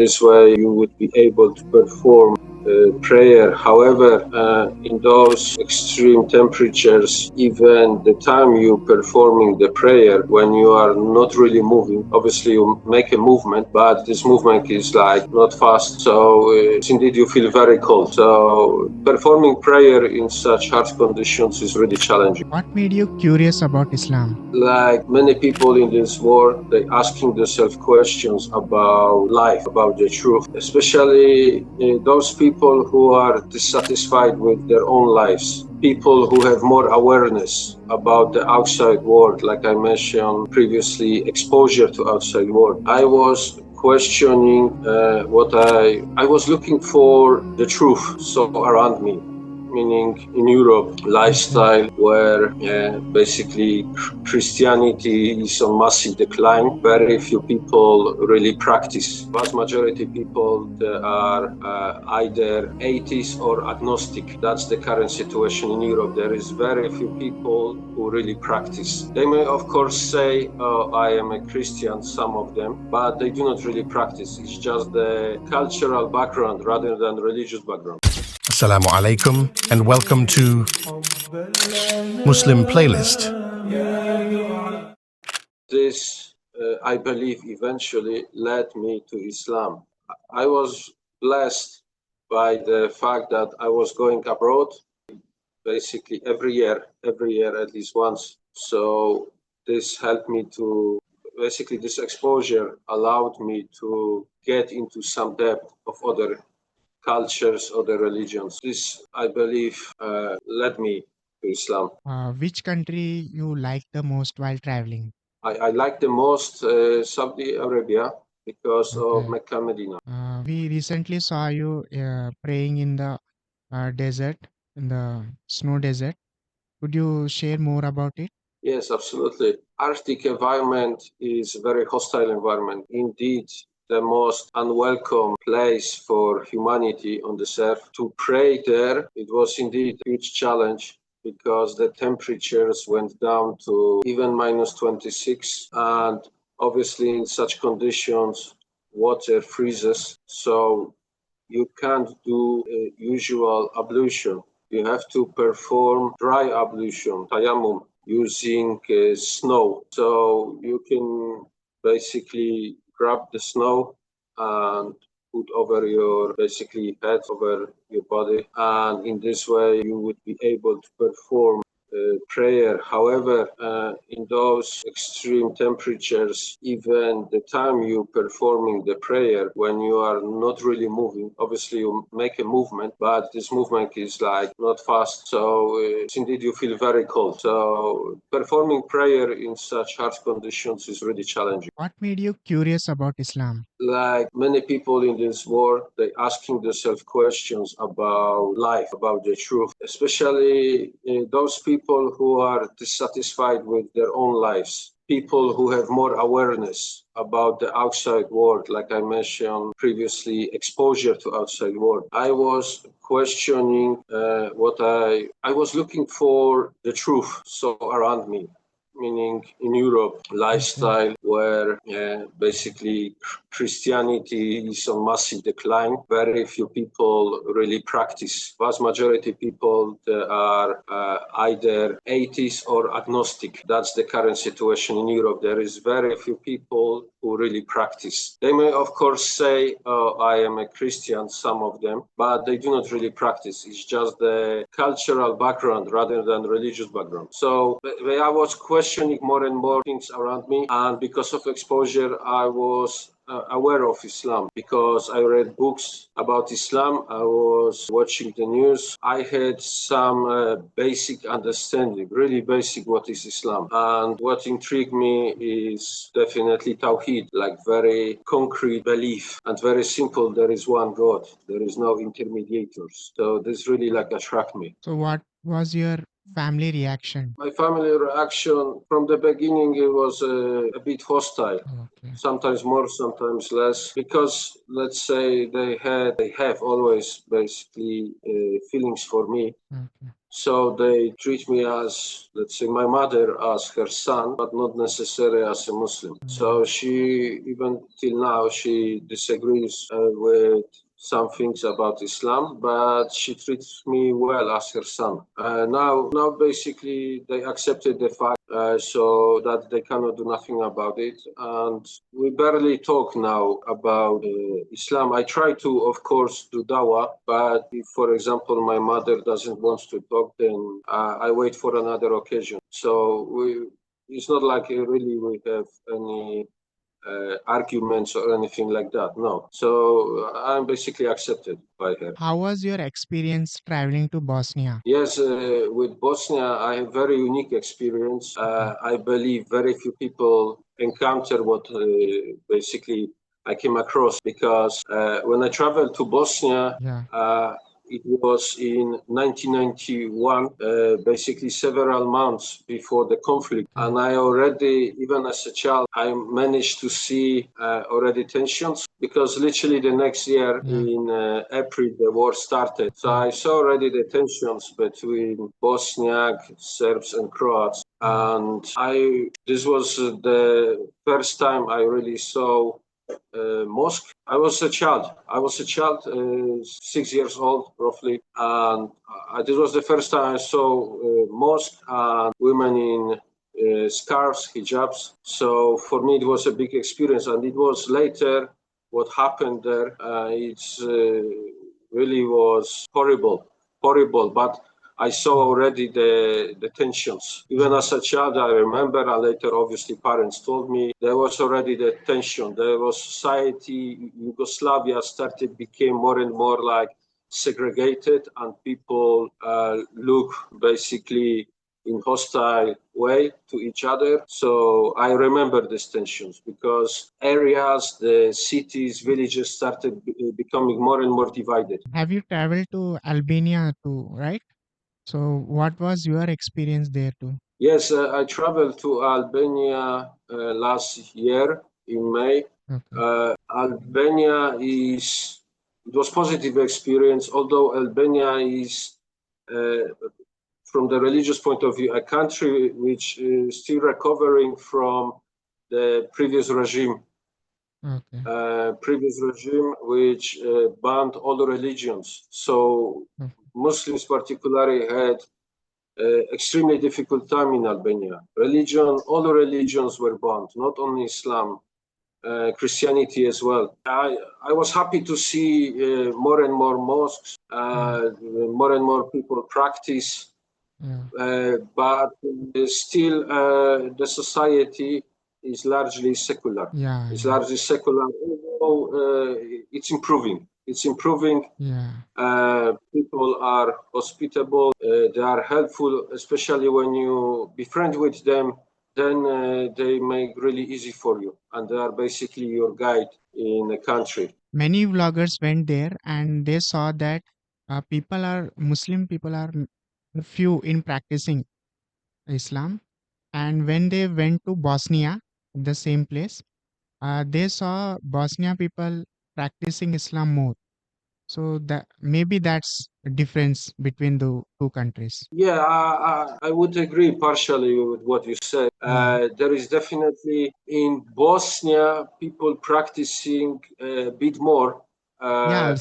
This way you would be able to perform prayer. However, in those extreme temperatures, even the time you performing the prayer, when you are not really moving, obviously you make a movement, but this movement is like not fast. So indeed you feel very cold. So performing prayer in such harsh conditions is really challenging. What made you curious about Islam? Like many people in this world, they asking themselves questions about life, about the truth, especially those people who are dissatisfied with their own lives. People who have more awareness about the outside world, like I mentioned previously, exposure to outside world. I was questioning I was looking for the truth so around me, meaning in Europe, Okay. lifestyle where basically Christianity is on massive decline. Very few people really practice. Vast majority people they are either atheist or agnostic. That's the current situation in Europe. There is very few people who really practice. They may, of course, say, I am a Christian, some of them, but they do not really practice. It's just the cultural background rather than religious background. Assalamu alaikum and welcome to Muslim Playlist. This, I believe, eventually led me to Islam. I was blessed by the fact that I was going abroad basically every year at least once. So this helped me to basically this exposure allowed me to get into some depth of other cultures, other religions. This, I believe, led me to Islam. Which country you like the most while traveling? I like the most Saudi Arabia because of Okay. Mecca, Medina. We recently saw you praying in the desert, in the snow desert. Could you share more about it? Yes, absolutely. Arctic environment is a very hostile environment. Indeed, the most unwelcome place for humanity on this earth. To pray there, it was indeed a huge challenge because the temperatures went down to even minus 26. And obviously, in such conditions, water freezes. So you can't do a usual ablution. You have to perform dry ablution, tayammum, using snow. So you can basically grab the snow and put over your basically head, over your body, and in this way you would be able to perform prayer. However, in those extreme temperatures, even the time you performing the prayer, when you are not really moving, obviously you make a movement, but this movement is like not fast. So indeed you feel very cold. So performing prayer in such harsh conditions is really challenging. What made you curious about Islam? Like many people in this world, they asking themselves questions about life, about the truth, especially those people who are dissatisfied with their own lives. People who have more awareness about the outside world, like I mentioned previously, exposure to outside world. I was questioning I was looking for the truth so around me, meaning in Europe, Okay. lifestyle where basically Christianity is on massive decline. Very few people really practice. Vast majority people they are either atheist or agnostic. That's the current situation in Europe. There is very few people who really practice. They may, of course, say, I am a Christian, some of them, but they do not really practice. It's just the cultural background rather than religious background. So I was questioning more and more things around me, and because of exposure, I was aware of Islam because I read books about Islam. I was watching the news. I had some basic understanding, really basic, what is Islam. And what intrigued me is definitely Tawheed, like very concrete belief and very simple. There is one God. There is no intermediators. So this really like attract me. So, what was your family reaction? My family reaction from the beginning it was a bit hostile, Okay. sometimes more, sometimes less, because let's say they have always basically feelings for me. Okay. So they treat me as, let's say, my mother as her son, but not necessarily as a Muslim. So she, even till now, she disagrees with some things about Islam, but she treats me well as her son. Now, basically, they accepted the fact so that they cannot do nothing about it, and we barely talk now about Islam. I try to, of course, do dawah, but if, for example, my mother doesn't want to talk, then I wait for another occasion. So it's not like really we have any arguments or anything like that. No. So I'm basically accepted by her. How was your experience traveling to Bosnia? Yes, with Bosnia, I have very unique experience. I believe very few people encounter what basically I came across, because when I traveled to Bosnia, Yeah. it was in 1991, basically several months before the conflict. And I already, even as a child, I managed to see already tensions, because literally the next year in April, the war started. So I saw already the tensions between Bosniak, Serbs and Croats. And this was the first time I really saw mosque. I was a child. 6 years old, roughly, and this was the first time I saw mosque and women in scarves, hijabs. So for me, it was a big experience, and it was later what happened there. It's really was horrible, but I saw already the tensions. Even as a child, I remember, and later, obviously, parents told me there was already the tension. There was society, Yugoslavia became more and more like segregated, and people look basically in hostile way to each other. So I remember these tensions, because areas, the cities, villages started becoming more and more divided. Have you traveled to Albania too, right? So what was your experience there too? Yes, I traveled to Albania last year in May. Okay. Albania it was positive experience, although Albania is, from the religious point of view, a country which is still recovering from the previous regime. Okay. Previous regime which banned all religions. So Muslims particularly had extremely difficult time in Albania. All religions were banned, not only Islam, Christianity as well. I was happy to see more and more mosques, more and more people practice, but still the society is largely secular. Yeah. It's largely secular, although it's improving. It's improving. People are hospitable, they are helpful, especially when you befriend with them, then they make really easy for you, and they are basically your guide in a country. Many vloggers went there and they saw that Muslim people are few in practicing Islam. And when they went to Bosnia, the same place, they saw Bosnia people practicing Islam more. So that maybe that's a difference between the two countries. Yeah, I would agree partially with what you said. There is definitely in Bosnia people practicing a bit more, Yeah,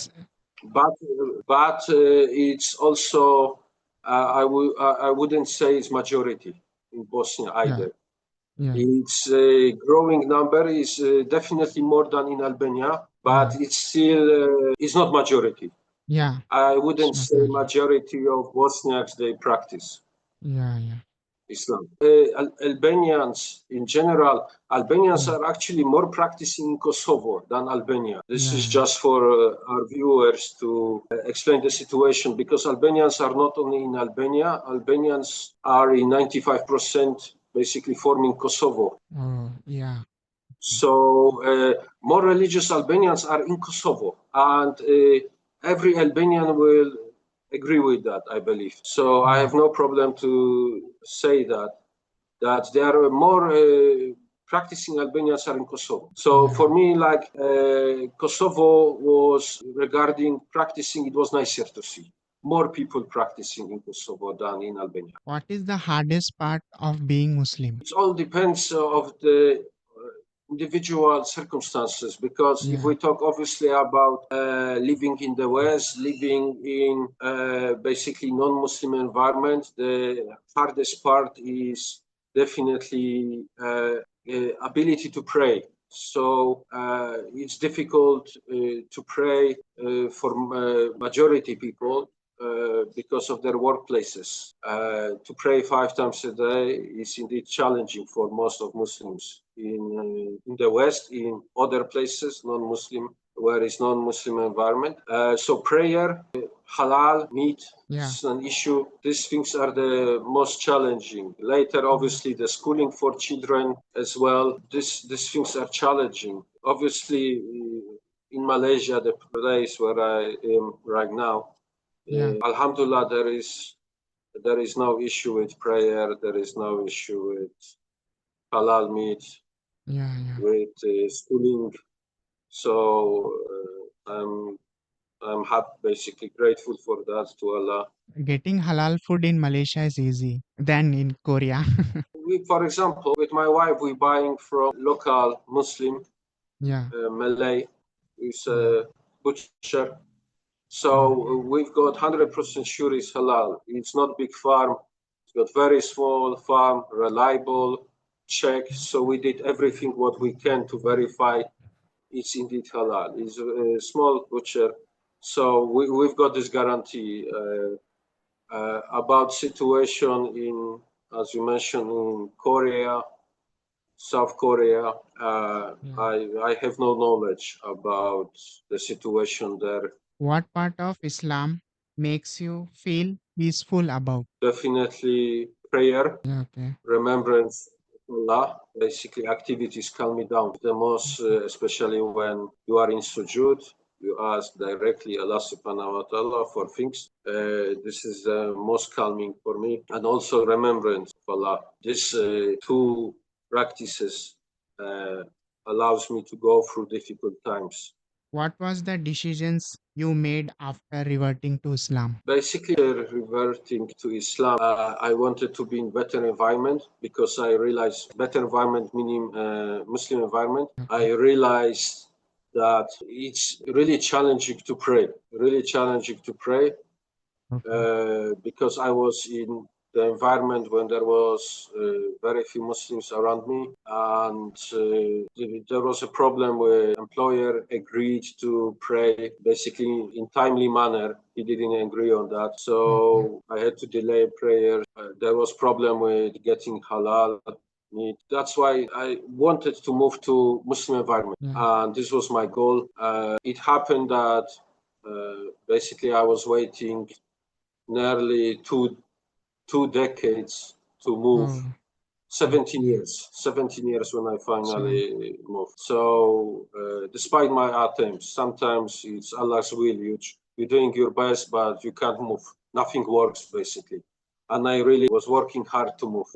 but it's also I wouldn't say it's majority in Bosnia yeah, either. yeah, Its growing number is definitely more than in Albania, but yeah, it's still it's not majority. yeah. I It's wouldn't not say majority. majority of Bosniaks they practice Yeah. Islam. Albanians in general, Albanians Mm. are actually more practicing in Kosovo than Albania. This is Yeah, just for our viewers to explain the situation, because Albanians are not only in Albania, Albanians are in 95% basically forming Kosovo. oh, yeah, So more religious Albanians are in Kosovo, and every Albanian will agree with that, I believe. So I yeah, have no problem to say that there are more practicing Albanians are in Kosovo. So yeah, for me, like Kosovo was regarding practicing, it was nicer to see. more people practicing in Kosovo than in Albania. What is the hardest part of being Muslim? It all depends of the individual circumstances, because if Yeah, we talk obviously about living in the West, living in basically non-Muslim environment, the hardest part is definitely ability to pray. So it's difficult to pray for majority people because of their workplaces. To pray 5 times a day is indeed challenging for most of Muslims in the West, in other places, non-Muslim, where it's non-Muslim environment. So prayer, halal, meat, yeah, is an issue. These things are the most challenging. Later, obviously, the schooling for children as well. These things are challenging. Obviously, in Malaysia, the place where I am right now, yeah, Alhamdulillah, there is no issue with prayer. There is no issue with halal meat, yeah, yeah. with schooling. So I'm happy, basically grateful for that to Allah. Getting halal food in Malaysia is easy than in Korea. We, for example, with my wife, we buying from local Muslim Yeah, Malay, who's yeah. a butcher. So Okay. we've got 100% sure it's halal. It's not big farm. It's got very small farm, reliable, check. So we did everything what we can to verify it's indeed halal. It's a small butcher. So we've got this guarantee. About situation in, as you mentioned, in Korea, South Korea, Yeah. I have no knowledge about the situation there. What part of Islam makes you feel peaceful about? Definitely prayer, Yeah, okay. remembrance of Allah, basically activities calm me down. The most, especially when you are in sujood, you ask directly Allah subhanahu wa ta'ala for things. This is the most calming for me. And also remembrance of Allah. These two practices uh, allows me to go through difficult times. What was the decisions you made after reverting to Islam? Basically, reverting to Islam, I wanted to be in better environment because I realized better environment meaning Muslim environment. I Okay. realized that it's really challenging to pray, really challenging to pray Okay. because I was in the environment when there was very few Muslims around me, and there was a problem where employer agreed to pray basically in timely manner. He didn't agree on that, Okay. so I had to delay prayer. There was problem with getting halal meat. That's why I wanted to move to Muslim environment, Yeah. and this was my goal. It happened that basically I was waiting nearly two decades to move. Oh, 17 okay. years, 17 years when I So, finally moved. So, despite my attempts, sometimes it's Allah's will. You're doing your best, but you can't move. Nothing works, basically. And I really was working hard to move.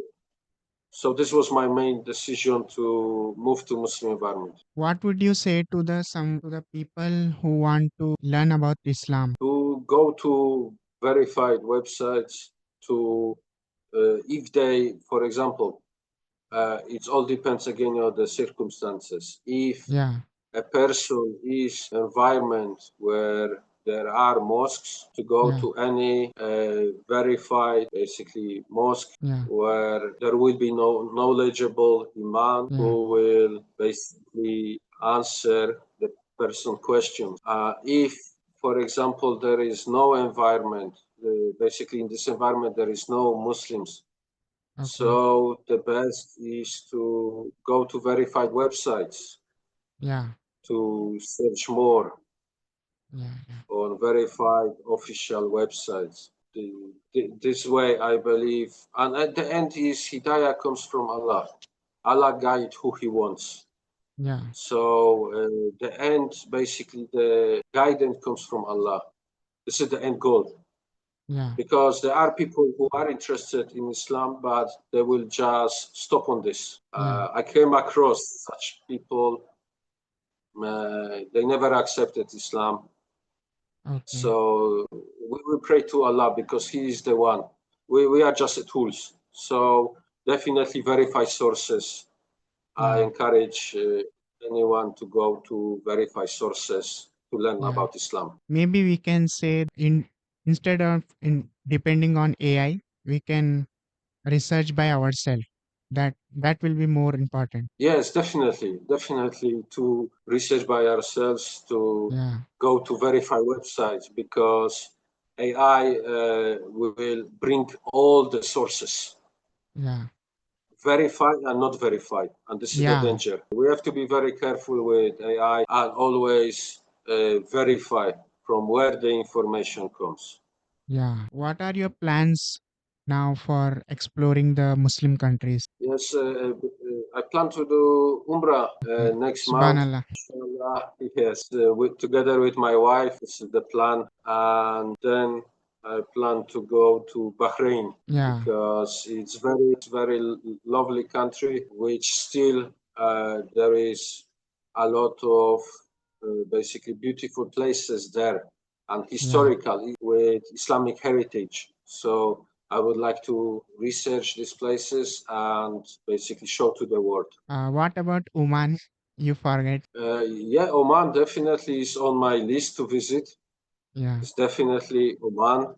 So, this was my main decision to move to Muslim environment. what would you say to the people who want to learn about Islam? To go to verified websites, to if they, for example, it all depends again on the circumstances. If Yeah. a person is environment where there are mosques, to go Yeah. to any verified basically mosque Yeah. where there will be no knowledgeable imam Yeah. who will basically answer the person questions. If, for example, there is no environment, basically in this environment there is no Muslims, Okay. so the best is to go to verified websites, Yeah. to search more Yeah. Yeah. on verified official websites. This way, I believe, and at the end, is hidayah comes from Allah. Allah guide who He wants. Yeah. So the end, basically, the guidance comes from Allah. This is the end goal. Yeah. Because there are people who are interested in Islam, but they will just stop on this. Yeah. I came across such people, they never accepted Islam. Okay. So we pray to Allah because He is the one. We are just tools. So definitely verify sources. I encourage anyone to go to verify sources to learn about Islam. Maybe we can say instead of depending on AI, we can research by ourselves. That will be more important. Yes, definitely to research by ourselves, to go to verify websites, because AI will bring all the sources, verified and not verified, and this is the danger. We have to be very careful with AI and always verify from where the information comes. What are your plans now for exploring the Muslim countries? Yes, I plan to do Umrah next month. Subhanallah. Inshallah. Yes, together with my wife, this is the plan. And then I plan to go to Bahrain because it's very lovely country, which still there is a lot of basically beautiful places there and historical with Islamic heritage. So I would like to research these places and basically show to the world. What about Oman? You forget. Yeah, Oman definitely is on my list to visit. It's definitely Oman,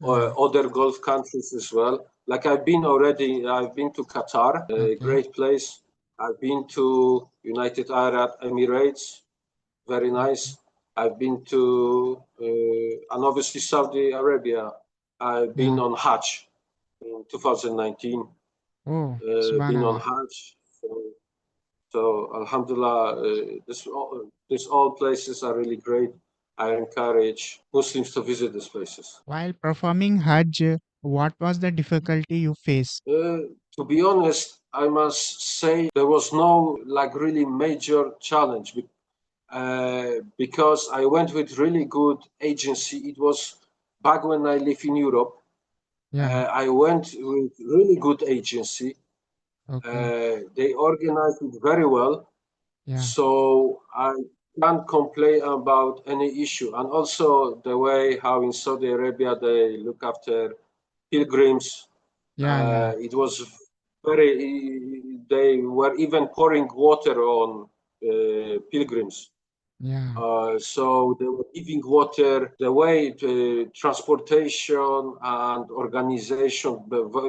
or other Gulf countries as well. Like I've been to Qatar, a great place. I've been to United Arab Emirates, very nice. I've been to, and obviously Saudi Arabia. I've been on Hajj in 2019. Oh, Been on Subhanallah. Hajj. So Alhamdulillah, these all places are really great. I encourage Muslims to visit these places. While performing Hajj, what was the difficulty you faced? To be honest, I must say there was no like really major challenge because I went with really good agency. It was back when I lived in Europe. I went with really good agency. They organized it very well. So I can't complain about any issue. And also the way how in Saudi Arabia they look after pilgrims. It was they were even pouring water on pilgrims. So they were giving water, the way transportation and organization,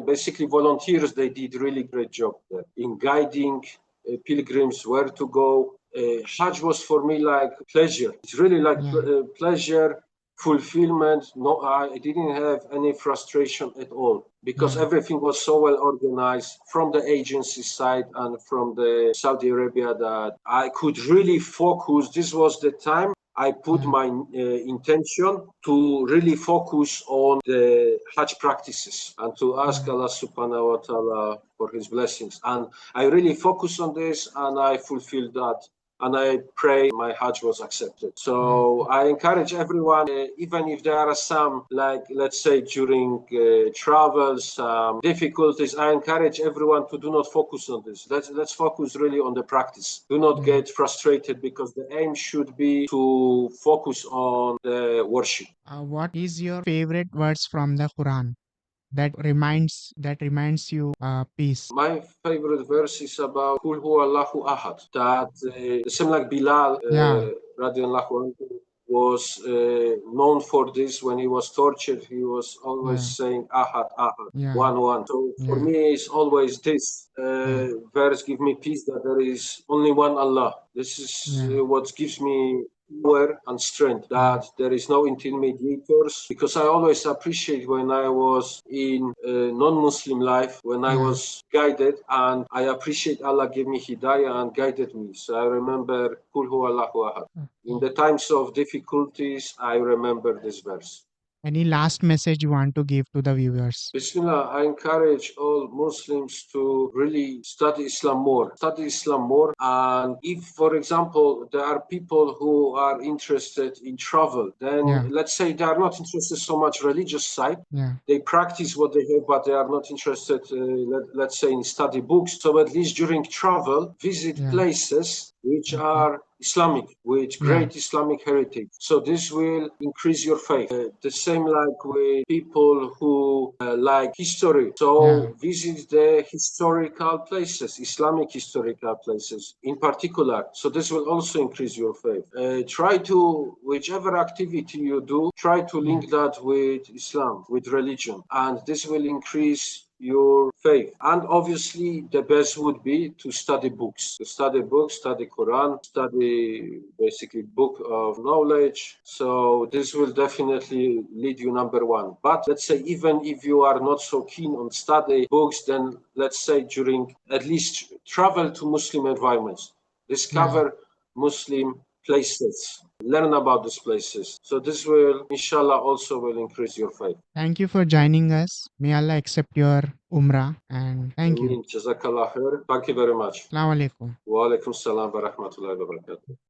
basically volunteers, they did really great job there in guiding pilgrims where to go. Hajj was for me like pleasure. It's really like pleasure, fulfillment. No, I didn't have any frustration at all because everything was so well organized from the agency side and from the Saudi Arabia that I could really focus. This was the time I put my intention to really focus on the Hajj practices and to ask Allah subhanahu wa ta'ala for his blessings. And I really focused on this and I fulfilled that. And I pray my Hajj was accepted. So I encourage everyone, even if there are some, like let's say during travels, difficulties, I encourage everyone to do not focus on this. Let's focus really on the practice. Do not get frustrated because the aim should be to focus on the worship. What is your favorite verse from the Quran that reminds you peace? My favorite verse is about Kul huwa Allahu ahad. That the same like Bilal radiallahu anhu was known for this when he was tortured. He was always saying ahad, ahad, one. So for me, it's always this verse give me peace that there is only one Allah. This is what gives me power and strength, that there is no intermediators, because I always appreciate when I was in non-Muslim life, when I was guided, and I appreciate Allah gave me hidayah and guided me. So I remember Kul huwa Allahu ahad. In the times of difficulties, I remember this verse. Any last message you want to give to the viewers? Bismillah, I encourage all Muslims to really study Islam more. And if, for example, there are people who are interested in travel, then let's say they are not interested so much religious side. They practice what they have, but they are not interested, let's say, in study books. So at least during travel, visit places which Okay. are Islamic, with Yeah. great Islamic heritage. So this will increase your faith. The same like with people who like history. Yeah. So visit the historical places, Islamic historical places in particular. So this will also increase your faith. Try to, whichever activity you do, try to Yeah. link that with Islam, with religion, and this will increase your faith. And obviously the best would be to study books, study Quran, study basically book of knowledge. So this will definitely lead you number one. But let's say even if you are not so keen on study books, then let's say during at least travel to Muslim environments, Yeah. discover Muslim places, learn about these places. So this will inshallah also will increase your faith. Thank you for joining us. May Allah accept your Umrah and thank you. Ameen. Jazakallah khair. Thank you very much. Assalamu alaikum. Wa alaikum salam wa rahmatullahi wa barakatuh.